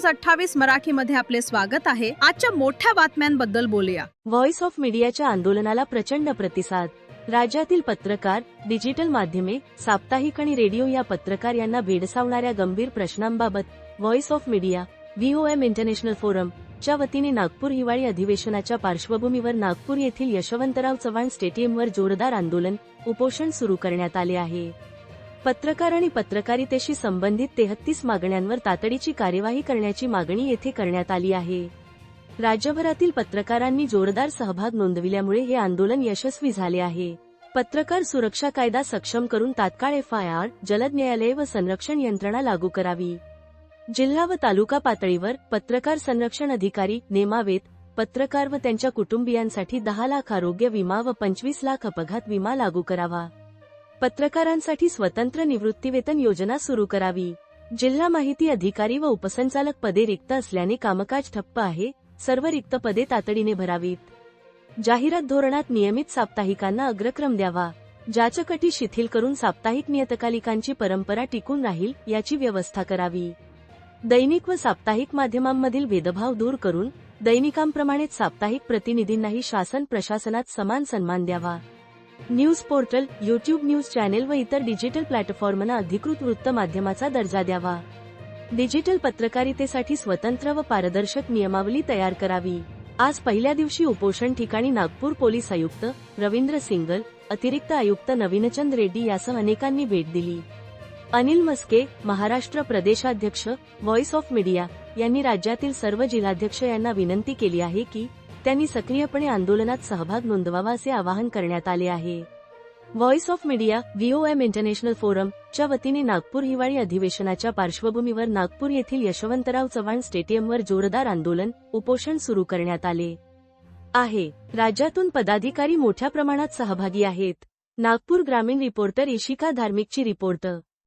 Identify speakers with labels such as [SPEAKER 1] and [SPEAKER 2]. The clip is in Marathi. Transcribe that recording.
[SPEAKER 1] 28 मराठीमध्ये आपले स्वागत आहे। आजच्या मोठ्या बातम्यांबद्दल बोलूया।
[SPEAKER 2] व्हॉइस ऑफ मीडियाच्या आंदोलनाला प्रचंड प्रतिसाद। राज्यातील पत्रकार, डिजिटल माध्यमे, साप्ताहिक आणि रेडिओ या पत्रकार यांना भेडसावणाऱ्या गंभीर प्रश्नांबाबत voice of media VOM international forum च्या वतीने नागपूर हिवाळी अधिवेशनाच्या पार्श्वभूमीवर नागपूर येथील यशवंतराव चव्हाण स्टेडियमवर जोरदार आंदोलन उपोषण सुरू करण्यात आले आहे। पत्रकार आणि पत्रकारितेशी संबंधित 33 मागण्यांवर तातडीची कार्यवाही करण्याची मागणी येथे करण्यात आली आहे। राज्यभरातील पत्रकारांनी जोरदार सहभाग नोंदविल्यामुळे हे आंदोलन यशस्वी झाले आहे। पत्रकार सुरक्षा कायदा सक्षम करून तात्काळ FIR, जलद न्यायालय व संरक्षण यंत्रणा लागू करावी। जिल्हा व तालुका पातळीवर पत्रकार संरक्षण अधिकारी नेमावेत। पत्रकार व त्यांच्या कुटुंबियांसाठी 10 लाख आरोग्य विमा व 25 लाख अपघात विमा लागू करावा। पत्रकारांसाठी स्वतंत्र निवृत्तीवेतन योजना सुरू करावी। जिल्हा माहिती अधिकारी व उपसंचालक पदे रिक्त असल्याने कामकाज ठप्प आहे। सर्व रिक्त पदे तातडीने भरावीत। जाहिरात धोरणात नियमित साप्ताहिकांना अग्रक्रम द्यावा। ज्याच्या अटी शिथिल करून साप्ताहिक नियतकालिकांची परंपरा टिकून राहील याची व्यवस्था करावी। दैनिक व साप्ताहिक माध्यमांमधील भेदभाव दूर करून दैनिकांप्रमाणेच साप्ताहिक प्रतिनिधींनाही शासन प्रशासनात समान सन्मान द्यावा। News portal, YouTube news channel व इतर डिजिटल प्लॅटफॉर्मना अधिकृत वृत्त माध्यमाचा दर्जा द्यावा। डिजिटल पत्रकारितेसाठी स्वतंत्र व पारदर्शक नियमावली तयार करावी। आज पहिल्या दिवशी उपोषण ठिकाणी नागपूर पोलीस आयुक्त रवींद्र सिंगल, अतिरिक्त आयुक्त नवीनचंद रेड्डी यासह अनेकांनी भेट दिली। अनिल मस्के, महाराष्ट्र प्रदेशाध्यक्ष व्हॉइस ऑफ मीडिया यांनी राज्यातील सर्व जिल्हाध्यक्ष यांना विनंती केली आहे की त्यांनी सक्रियपणे आंदोलनात सहभाग नोंदवावा असे आवाहन करण्यात आले आहे। Voice of media VOM international forum च्या वतीने नागपूर हिवाळी अधिवेशनाच्या पार्श्वभूमीवर नागपूर येथील यशवंतराव चव्हाण स्टेडियमवर जोरदार आंदोलन उपोषण सुरू करण्यात आले आहे। राज्यातून पदाधिकारी मोठ्या प्रमाणात सहभागी आहेत। नागपूर ग्रामीण रिपोर्टर इशिका धार्मिकची रिपोर्ट।